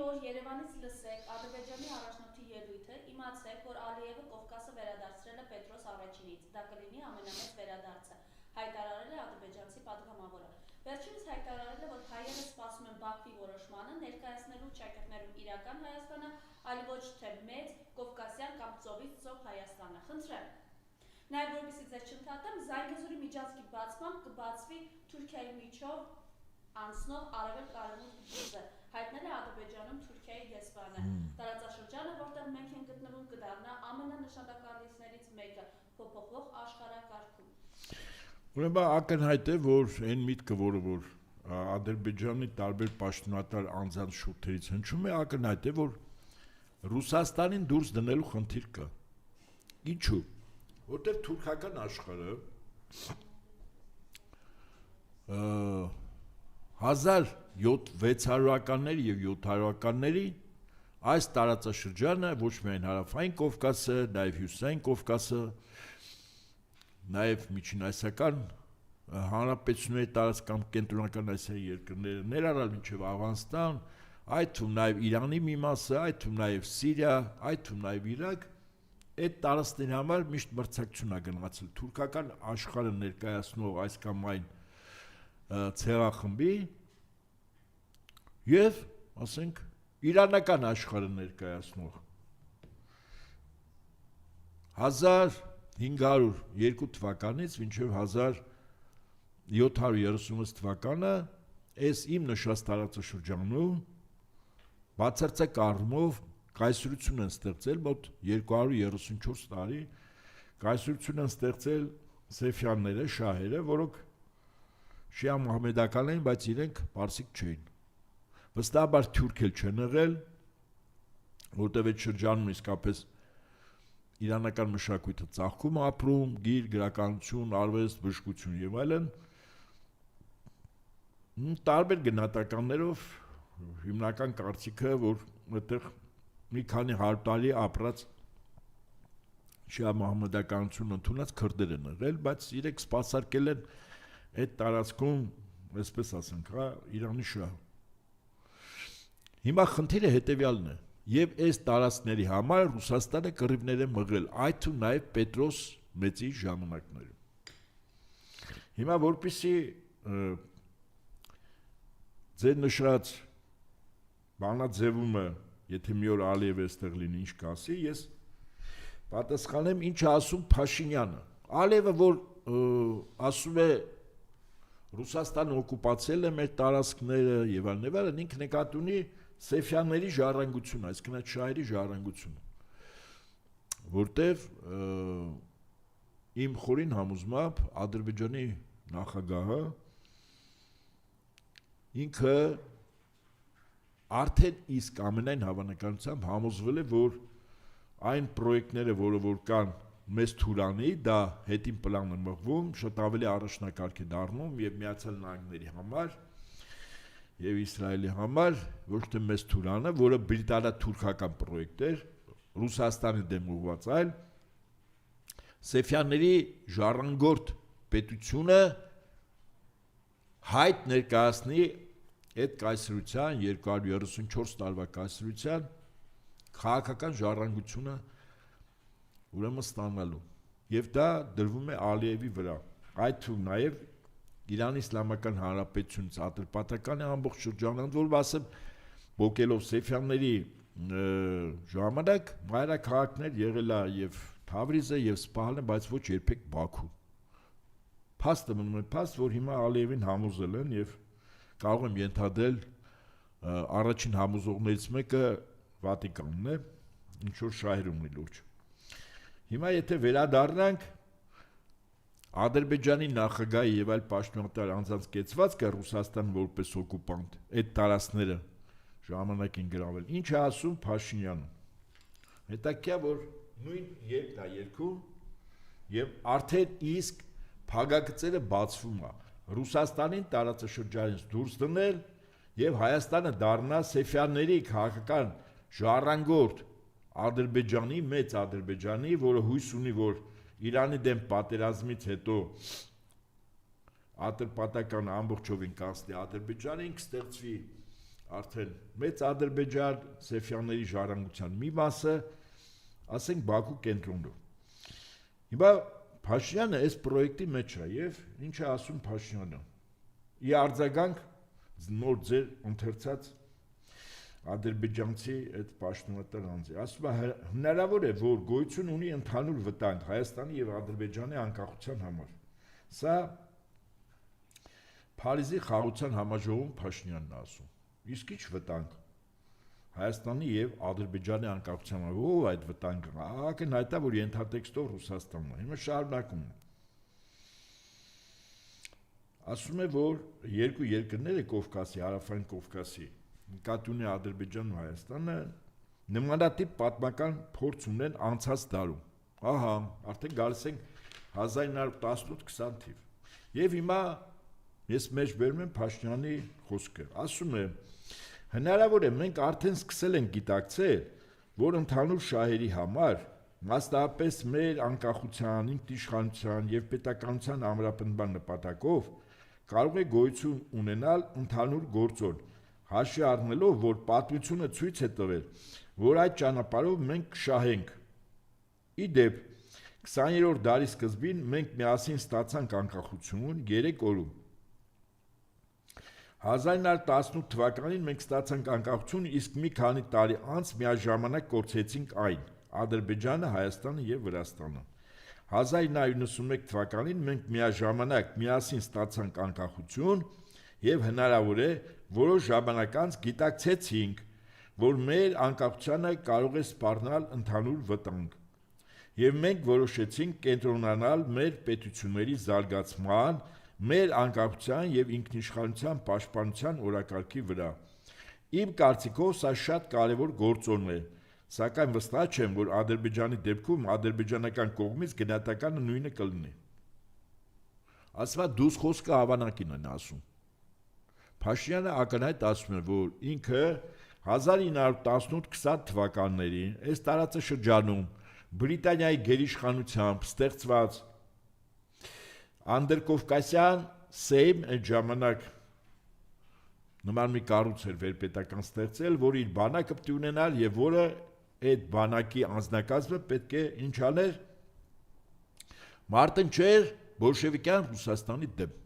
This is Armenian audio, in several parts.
որ Երևանից լսեք Ադրբեջանի առաջնորդի ելույթը, իմացեք, որ Ալիևը Կովկասը վերադարձրել է Պետրոս առաջինից, դա կլինի ամենամեծ վերադարձը, հայտարարել է ադրբեջանցի պատգամավորը։ Վերջինս հայտարարել է, որ հայերը սպասում են Բաքվի որոշմանը, ներկայացնելու ճակերտներում իրական Հայաստանը, այլ ոչ թե մեծ, կովկասյան կամ ծովից ծով Հայաստանը։ Խնդրեմ։ Նաև որպեսզի ձեզ չընդհատեմ, Զանգեզուրի միջանցքի բացմամբ կբացվի Թուրքիայի միջով անցնող արևելք-արևմուտք գիծը, հայտնել է Ադրբեջանում Թուրքիայի դեսպանը։ Տարածաշրջանը, որտեղ մենք ենք գտնվում, կդառնա ամենանշանակալիցներից մեկը փոփոխվող աշխարհակարգում։ Ուրեմն ակնհայտ է, որ այն միտքը, որ Ադրբեջանի տարբեր պաշտոնատար անձանց շուրթերից հնչում է, ակնհայտ է, որ Ռուսաստանին դուրս դնելու խնդիր կա։ Ինչու՞։ Որտեղ թուրքական աշխարհը 1600-ականների եւ 700-ականների այս տարածաշրջանը ոչ միայն հարավային Կովկասը, նաեւ հյուսիսային Կովկասը, նաեւ միջինասիական հանրապետությունների տարածք կամ կենտրոնական Ասիայի երկրները, ներառյալ մինչև Աֆղանստան, այդ թվում նաեւ Իրանի մի մասը, այդ թվում նաեւ Սիրիա, այդ թվում նաեւ Իրաք, այդ տարածքների համար միշտ մրցակցություն է գնացել թուրքական աշխարհը ներկայացնող այս կամ այն ցեղախմբի եւ, ասենք, իրանական աշխարհը ներկայացնող 1502 թվականից մինչև 1736 թվականը այս իմ նշած տարածաշրջանում բացարձակ առումով կայսրություն են ստեղծել մոտ 234 տարի կայսրություն են ստեղծել Սեֆյանները, շահերը, որոնք շիա մուհամեդական էին, բայց իրենք պարսիկ չէին։ Վստահաբար թուրք էլ չեն եղել, որտեղ այդ շրջանում իսկապես իրանական մշակույթը ծաղկում ապրում, գիր, գրականություն, արվեստ, բժշկություն եւ այլն։ Տարբեր գնահատականներով հիմնական կարծիքը, որ այդտեղ մի քանի 100 տարի ապրած շիա մուհամեդականություն ընդունած քրդեր են եղել, բայց իրենք սպասարկել են այդ տարածքում, այսպես ասենք, Իրանի շահը։ Հիմա խնդիրը հետևյալն է, եւ այս տարածքների համար Ռուսաստանը կռիվներ է մղել, այդ ու նաեւ Պետրոս մեծի ժամանակներում։ Հիմա որպեսզի ձեր նշած բանաձևումը, եթե մի օր Ալիևը այստեղ լինի, ինչ կասի, ես պատասխանեմ ինչ ասում Փաշինյանը։ Ալիևը որ ասում է Ռուսաստանը օկուպացել է մեր տարածքները եւ այլն, ինքը նկատի ունի Սեֆյանների ժառանգությունը, այսինքն այդ շահերի ժառանգությունը, որտեղ իմ խորին համոզմամբ Ադրբեջանի նախագահը ինքը արդեն իսկ ամենայն հավանականությամբ համոզվել է, որ այն պրոյեկտները, որ կան մեծ Թուրանի, դա հետին պլան է մղվում, շատ ավելի առաջնակարգ է դառնում եւ Միացյալ Նահանգների համար եւ Իսրայելի համար, ոչ թե մեծ Թուրանը, որը բրիտանա-թուրքական պրոյեկտ էր, Ռուսաստանի դեմ ուղղված այլ Սեֆյանների ժառանգորդ պետությունը հայտ ներկայացնի այդ կայսրության 234 տարվա կայսրության քաղաքական ժառանգությունը ուրեմն ստանալու եւ դա դրվում է Ալիևի վրա այդ թվում նաեւ Իրանի Իսլամական Հանրապետությունից Ատրպատականի ամբողջ շրջանը որ ասեմ բոկելով Սեֆյանների ժամանակ մայրաքաղաքներ եղել է եւ Թավրիզը եւ Սպահանը, բայց ոչ երբեք Բաքու։ Փաստը մնում է փաստ, որ հիմա Ալիևին համոզել են եւ կարող եմ ենթադրել առաջին համոզողներից մեկը Վատիկանն է, ինչ որ շահեր ունի լուրջ։ Հիմա եթե վերադառնանք Ադրբեջանի նախագահի եւ այլ պաշտոնատար անձանց կեցվածքը Ռուսաստան որպես օկուպանտ այդ տարածքները ժամանակին գրավել։ Ինչ է ասում Փաշինյանը։ Հետաքրքիր որ նույն երգն է երգում եւ արդեն իսկ փագագծերը բացվում է Ռուսաստանին տարածաշրջանից դուրս դնել եւ Հայաստանը դառնա Սեֆյանների քաղաքական ժառանգորդ Ադրբեջանի, մեծ Ադրբեջանի, որը հույս ունի, որ Իրանի դեմ պատերազմից հետո Ատրպատականը ամբողջովին կասնի Ադրբեջանը, ինք ստեղծվի արդեն մեծ Ադրբեջան Սեֆյանների ժառանգության մի մասը, ասենք Բաքու կենտրոնում։ Հիմա Փաշինյանը այս պրոյեկտի մեջ է եւ ինչ է ասում Փաշինյանը։ Ի արձագանք նոր ձեր ընթերցած ադրբեջանցի այդ պաշտոնատար անձի ասում է հնարավոր է որ գոյություն ունի ընդհանուր վտանգ Հայաստանի եւ Ադրբեջանի անկախության համար։ Սա Փարիզի խաղաղության համաժողովում Փաշինյանն է ասում։ Իսկ ի՞նչ վտանգ Հայաստանի եւ Ադրբեջանի անկախության համար ով այդ վտանգը ակնհայտ է որ ենթատեքստով Ռուսաստանն է։ Հիմա շարունակում է։ Ասում է որ երկու երկրները Կովկասի, Հարավային Կովկասի նկատի ունի Ադրբեջանն ու Հայաստանը նմանատիպ պատմական փորձ ունեն անցած դարում։ Ահա, արդեն գալիս ենք 1918-20 թիվ։ Եվ հիմա ես մեջ բերում եմ Փաշինյանի խոսքը։ Ասում է. հնարավոր է մենք արդեն սկսել ենք գիտակցել, որ ընդհանուր շահերի համար, մասնավորապես մեր անկախության, ինքնիշխանության եւ պետականության ամրապնդման նպատակով կարող է գոյություն ունենալ ընդհանուր գործոն, հաշվի առնելով, որ պատմությունը ցույց է տվել, որ այդ ճանապարհով մենք կշահենք։ Ի դեպ, 20-րդ դարի սկզբին մենք միասին ստացանք անկախություն 3 օրում։ 1918 թվականին մենք ստացանք անկախություն, իսկ մի քանի տարի անց միաժամանակ կորցրեցինք այն՝ Ադրբեջանը, Հայաստանը եւ Վրաստանը։ 1991 թվականին մենք միաժամանակ միասին ստացանք անկախություն եւ հնարավոր է որոշ ժամանակ անց գիտակցեցինք, որ մեր անկախությանը կարող է սպառնալ ընդհանուր վտանգ։ Եվ մենք որոշեցինք կենտրոնանալ մեր պետությունների զարգացման, մեր անկախության եւ ինքնիշխանության պաշտպանության օրակարգի վրա։ Իմ կարծիքով սա շատ կարեւոր գործոն է, սակայն վստահ չեմ, որ Ադրբեջանի դեպքում ադրբեջանական կողմից գնահատականը նույնը կլինի։ Ասվա դուս խոսքը հավանակին են ասում։ Փաշինյանը ակնհայտ ասում է, որ ինքը 1918-20 թվականներին այս տարածաշրջանում Բրիտանիայի գերիշխանությամբ ստեղծված անդրկովկասյան Սեյմ այդ ժամանակ նման մի կառույց էր վերպետական ստեղծել, որ իր բանակը պետք է ունենալ եւ որը այդ բանակի անձնակազմը պետք է ինչ աներ մարտնչեր բոլշևիկյան Ռուսաստանի դեմ։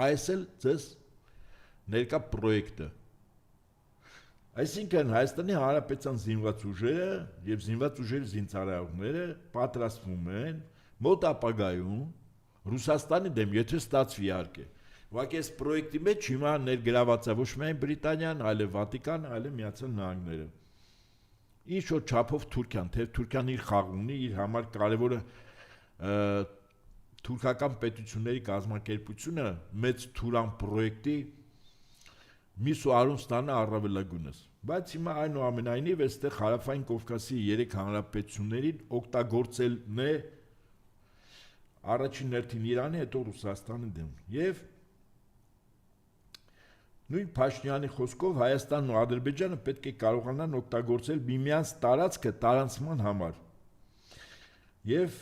Այս էլ ձեզ ներկա պրոյեկտը։ Այսինքն Հայաստանի Հանրապետության զինված ուժերը եւ զինված ուժերի զինծառայողները պատրաստվում են մոտ ապագայում Ռուսաստանի դեմ, եթե ստացվի իհարկե։ Ուղղակի այս պրոյեկտի մեջ հիմա ներգրաված է ոչ միայն Բրիտանիան, այլև Վատիկանը, այլև Միացյալ Նահանգները։ Ինչ-որ չափով Թուրքիան, թե Թուրքիան իր խաղ ունի, իր համար կարևորը թուրքական պետությունների կազմակերպությունը մեծ Թուրան պրոյեկտի միսու արուն ստանա առավելագույնս։ Բայց հիմա այնուամենայնիվ այստեղ Հարավային Կովկասի 3 հանրապետություններին օգտագործելն է առաջին հերթին Իրանի, հետո Ռուսաստանի դեմ։ Եվ նույն Փաշինյանի խոսքով Հայաստանն ու Ադրբեջանը պետք է կարողանան օգտագործել միմյանց տարածքը տարանցման համար։ Եվ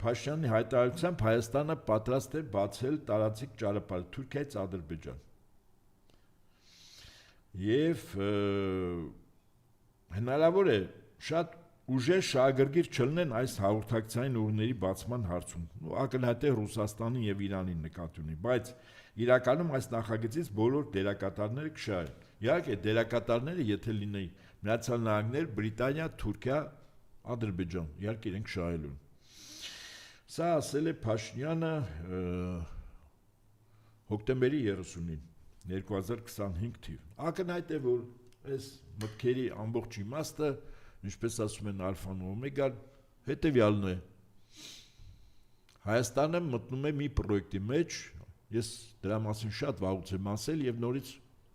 Փաշինյանի հայտարարությամբ Հայաստանը պատրաստ է բացել տարածիկ ճանապարհ Թուրքիայից Ադրբեջան։ Եվ հնարավոր է շատ ուժեր շահագրգիռ չլինեն այս հաղորդակցային ուղիների բացման հարցում։ Ակնհայտ է Ռուսաստանի եւ Իրանի նկատի ունի, բայց իրականում այս նախագծից բոլոր դերակատարները կշահեն։ Իհարկե դերակատարները եթե լինեին Միացյալ Նահանգներ, Բրիտանիա, Թուրքիա, Ադրբեջան, իհարկե իրենք շահելու են։ Սա ասել է Փաշինյանը հոկտեմբերի 30-ին 2025 թիվ։ Ակնհայտ է, որ այս մտքերի ամբողջ իմաստը, ինչպես ասում են ալֆան ու օմեգան, հետևյալն է։ Հայաստանը մտնում է մի պրոյեկտի մեջ, ես դրա մասին շատ վաղուց եմ ասել եւ նորից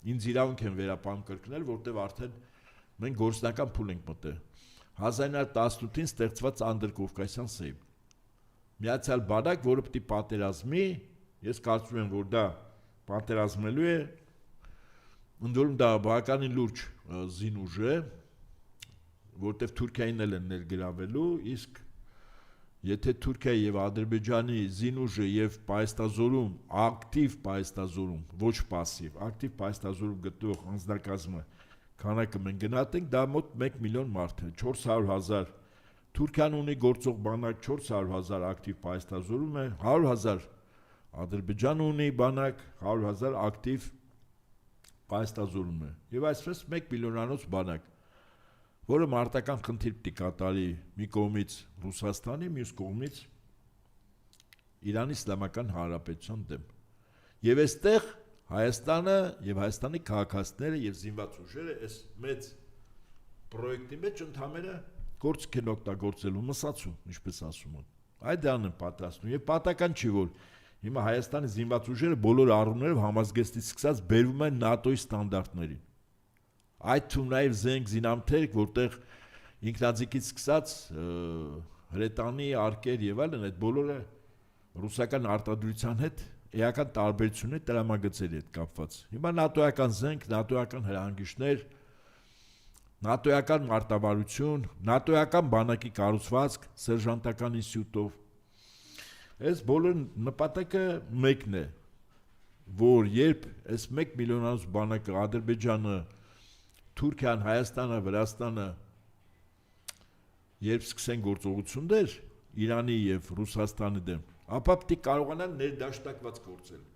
ինձ իրավունք են վերապահում կրկնել, որտեվ արդեն մենք գործնական փուլ ենք մտել։ 1918-ին ստեղծված անդրկովկասյան Սեյմ։ Միացյալ բանակ, որը պետք է պատերազմի, ես կարծում եմ, որ դա պատերազմելու է, ընդ որում դա բավականին լուրջ զինուժ է, որտեղ Թուրքիային էլ են ներգրավելու, իսկ եթե Թուրքիայի եւ Ադրբեջանի զինուժը եւ պայստազորում, ակտիվ պայստազորում, ոչ պասիվ, ակտիվ պայստազորում գտնող անձնակազմը քանակը մենք գնահատենք, դա մոտ 1 միլիոն մարդ է, 400,000 Թուրքիան ունի գործող բանակ 400,000 ակտիվ պայստազորում է, 100,000 Ադրբեջանը ունի բանակ 100,000 ակտիվ պայստազորում է եւ այսպես 1 միլիոնանոց բանակ, որը մարտական խնդիր պիտի կատարի մի կողմից Ռուսաստանի, մյուս կողմից Իրանի Իսլամական Հանրապետության դեմ։ Եվ այստեղ Հայաստանը եւ Հայաստանի քաղաքացիները եւ զինված ուժերը այս մեծ պրոյեկտի մեջ ընդհանրապես գործիք են օգտագործելու մսացու, ինչպես ասում են։ Այդ դրան են պատրաստում եւ պատական չի որ հիմա Հայաստանի զինված ուժերը բոլոր առումներով համազգեստից սկսած բերվում են ՆԱՏՕ-ի ստանդարտներին։ Այդ թվում նաեւ զենք զինամթերք, որտեղ ինքնաձիգից սկսած հրետանի, արկեր եւ այլն, այդ բոլորը ռուսական արտադրության հետ էական տարբերություններ տրամագծերի հետ կապված։ Հիմա ՆԱՏՕ-ական զենք, ՆԱՏՕ-ական հրահանգիչներ, ՆԱՏՕ-ական մարտավարություն, ՆԱՏՕ-ական բանակի կառուցվածք սերժանտական ինստիտուտով։ Այս բոլոր նպատակը մեկն է, որ երբ այս 1 միլիոնանոց բանակը Ադրբեջանը, Թուրքիան, Հայաստանը, Վրաստանը երբ սկսեն գործողություններ Իրանի եւ Ռուսաստանի դեմ, ապա պետք է կարողանան ներդաշնակված գործել։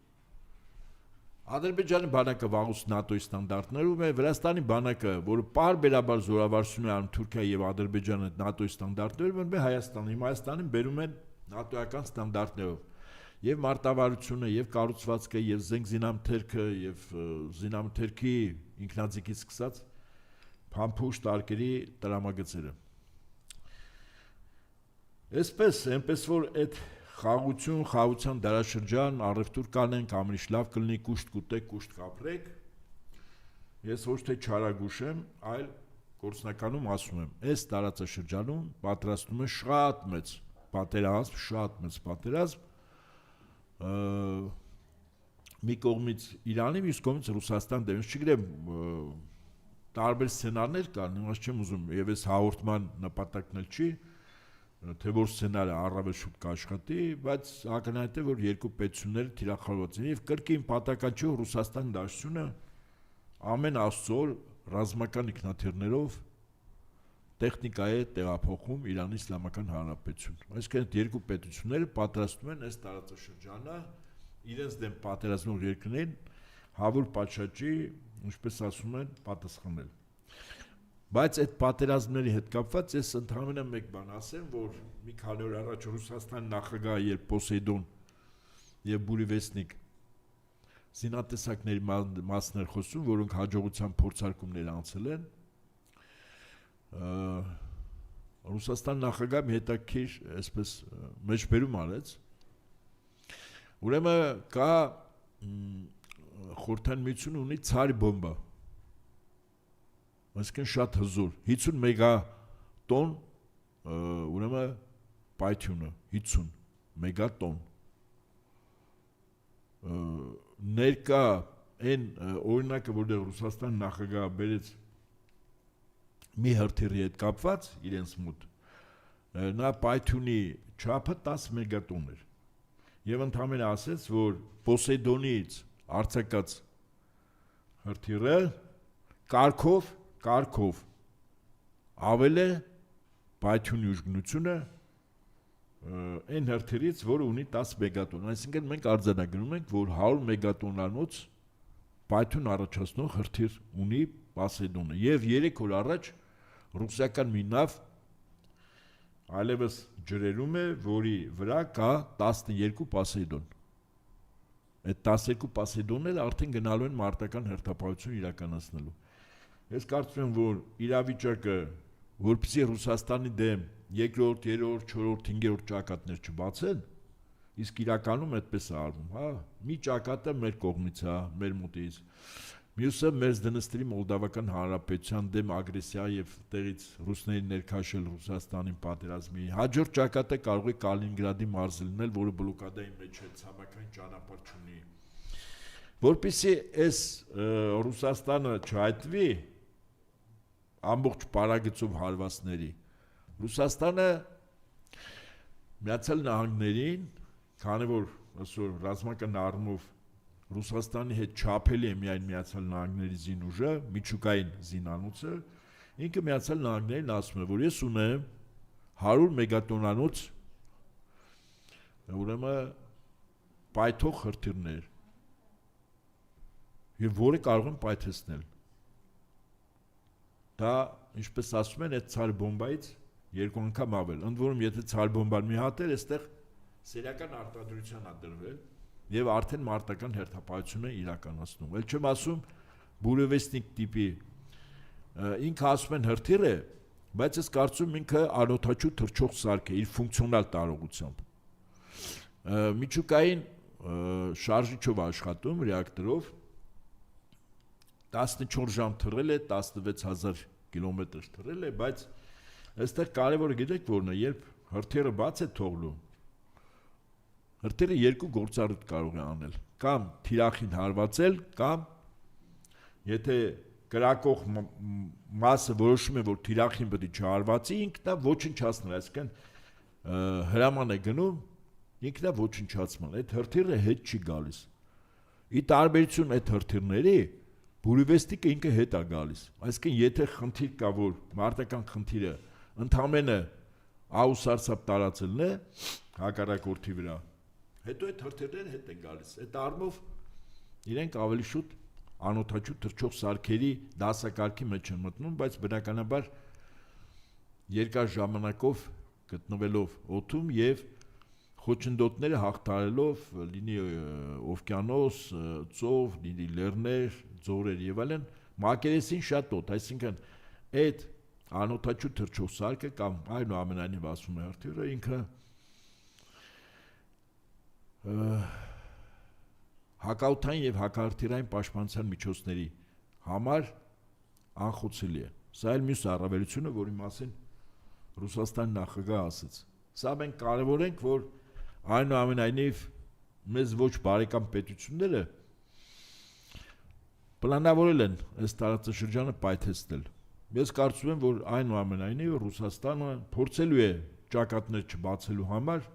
Ադրբեջանի բանակը վաղուց ՆԱՏՕ-ի ստանդարտներում է, Վրաստանի բանակը, որը պարբերաբար զորավարություն է անում Թուրքիայի եւ Ադրբեջանը ՆԱՏՕ-ի ստանդարտներում, են Հայաստանի, Հայաստանին բերում են ՆԱՏՕ-ական ստանդարտներով։ Եվ մարտավարությունը, եւ կառուցվածքը, եւ զինամթերքը, եւ զինամթերքի ինքնաձիգից սկսած փամփուշտ արկերի տրամագծերը։ Այսպես, այնպես որ այդ խաղաղության դարաշրջան առևտուր կանենք, ամենից լավ կլինի կուշտ կուտեք, կուշտ կապրեք։ Ես ոչ թե չարագուշ եմ, այլ գործնականում ասում եմ, այս տարածաշրջանում պատրաստում է շատ մեծ պատերազմ, մի կողմից Իրանի, մյուս կողմից Ռուսաստան դեմ, չգիտեմ, տարբեր սցենարներ կան, ես չեմ ուզում, եւ այս հաղորդման նպատակն էլ չի, թե որ սցենարը առավել շուտ կաշխատի, բայց ակնհայտ է, որ երկու պետությունները թիրախավորված են եւ կրկին պատական չի Ռուսաստան դաշտությունը ամեն աստծոր ռազմական ինքնաթիռներով տեխնիկա է տեղափոխում Իրանի Իսլամական Հանրապետություն։ Այսինքն այդ երկու պետությունները պատրաստում են այս տարածաշրջանը իրենց դեմ պատերազմող երկրներին հավուր պատշաճի, ինչպես ասում են, պատասխանել։ Բայց այդ պատերազմների հետ կապված ես ընդհանրապես մեկ բան ասեմ, որ մի քանի օր առաջ Ռուսաստանի նախագահը երբ Պոսեյդոն եւ Բուրիվեսնիկ զինատեսակների մասներ խոսում, որոնք հաջողության փորձարկումներ անցել են, Ռուսաստան նախագահը մի հետաքրքիր այսպես մեջբերում արեց։ Ուրեմն կա Խորհրդային Միությունը ունի ցարի բոմբա, այսինքն շատ հզոր 50 մեգատոն ուրեմն պայթյունը 50 մեգատոն ներկա այն օրինակը որտեղ Ռուսաստան նախագահը բերեց մի հրթիռի հետ կապված իրենց մոտ նա պայթյունի չափը 10 մեգատոն էր եւ ընդհանրապես ասեց որ Պոսեյդոնից արձակած հրթիռը կարգով ավել է պայթյունի ուժգնությունը այն հրթիռից, որը ունի 10 մեգատոն, այսինքն մենք արձանագրում ենք, որ 100 մեգատոնանոց պայթյուն առաջացնող հրթիռ ունի Պոսեյդոնը եւ 3 օր առաջ ռուսական մի նավ այլևս ջրերում է, որի վրա կա 12 Պոսեյդոն։ Այդ 12 Պոսեյդոնները արդեն գնալու են մարտական հերթապահություն իրականացնելու։ Ես կարծում եմ, որ իրավիճակը, որպեսզի Ռուսաստանի դեմ երկրորդ, երրորդ, չորրորդ, հինգերորդ ճակատներ չբացեն, իսկ իրականում այդպես է արվում, հա, մի ճակատը մեր կողմից է, մեր մոտից, մյուսը մեր Դնեստրի Մոլդավական Հանրապետության դեմ ագրեսիա եւ տեղից ռուսների ներքաշել Ռուսաստանին պատերազմի, հաջորդ ճակատը կարող է Կալինինգրադի մարզը լինել, որը բլոկադայի մեջ է, ցամաքային ճանապարհ չունի։ Որպեսզի այս Ռուսաստանը չհայտվի ամբողջ պարագծով հարվածների, Ռուսաստանը Միացյալ Նահանգներին, քանի որ այսօր ռազմական առումով Ռուսաստանի հետ չափելի է միայն Միացյալ Նահանգների զինուժը, միջուկային զինանոցը, ինքը Միացյալ Նահանգներին ասում է, որ ես ունեմ 100 մեգատոնանոց ուրեմն պայթող հրթիռներ, եւ որը կարող են պայթեցնել։ Դա, ինչպես ասում են, այդ ցար բոմբայից 2 անգամ ավել։ Ընդ որում, եթե ցար բոմբան մի հատ էր, այստեղ սերիական արտադրության է դրվել եւ արդեն մարտական հերթապահություն է իրականացնում։ Էլ չեմ ասում բուրևեստնիկ տիպի ինքը ասում են հրթիռ է, բայց ես կարծում ինքը անօթաչու թռչող սարք է իր ֆունկցիոնալ տարողությամբ։ Միջուկային շարժիչով աշխատում ռեակտորով 14 ժամ թռել է, 16000 կիլոմետր թռել է, բայց այստեղ կարևորը գիտեք որն է, երբ հրթիռը բաց է թողնում, հրթիռը երկու գործառույթ կարող է անել, կամ թիրախին հարվածել, կամ եթե կրակող մասը որոշում է, որ թիրախին պետք է չհարվածի, ինքն է ոչնչացնել, այսինքն հրաման է գնում, ինքն է ոչնչացման, այդ հրթիռը հետ չի գալիս։ Ի տարբերություն այդ հրթիռների, բուրիվեստիկը ինքը հետ է գալիս, այսինքն եթե խնդիր կա, որ մարտական խնդիրը ընդամենը աուսարսափ տարածելն է հակառակորդի վրա, հետո այդ հրթիռները հետ են գալիս, այդ առումով իրենք ավելի շուտ անօթաչու թռչող սարքերի դասակարգի մեջ են մտնում, բայց բնականաբար երկար ժամանակով գտնվելով օդում եւ խոչընդոտները հաղթարելով, լինի օվկիանոս, ծով, լինի լեռներ, ձորեր եւ այլն, մակերեսին շատ օդ, այսինքն այդ անօթաչու թռչող սարքը կամ այնուամենայնիվ ասում է հրթիռը ինքը հակաօդային եւ հակահրթիռային պաշտպանության միջոցների համար անխոցելի է։ Սա էլ մյուս առավելությունը, որի մասին Ռուսաստանի նախագահը ասաց։ Սա մենք կարևորենք, որ այնուամենայնիվ մեզ ոչ բարեկամ պետությունները պլանավորել են այս տարածաշրջանը պայթեցնել։ Ես կարծում եմ, որ այնուամենայնիվ Ռուսաստանը փորձելու է ճակատներ չբացելու համար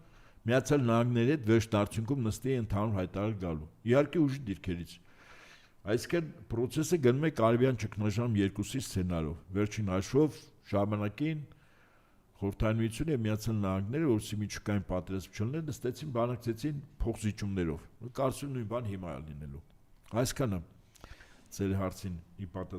Միացյալ Նահանգների հետ վերջնարդյունքում նստի ընդհանուր հայտարար գալու։ Իհարկե ուժի դիրքերից։ Այսինքն process-ը գնում է Կարիբյան ճգնաժամ 2-ի սցենարով։ Վերջին հաշվով ժամանակին Խորհրդային Միությունը եւ Միացյալ Նահանգները, որսի միջուկային պատերազմ չլիներ, նստեցին բանակցեցին փոխզիջումներով։ Կարծում նույն բան հիմա է լինելու։ Այսքանը ձեր հարցին ի պատասխան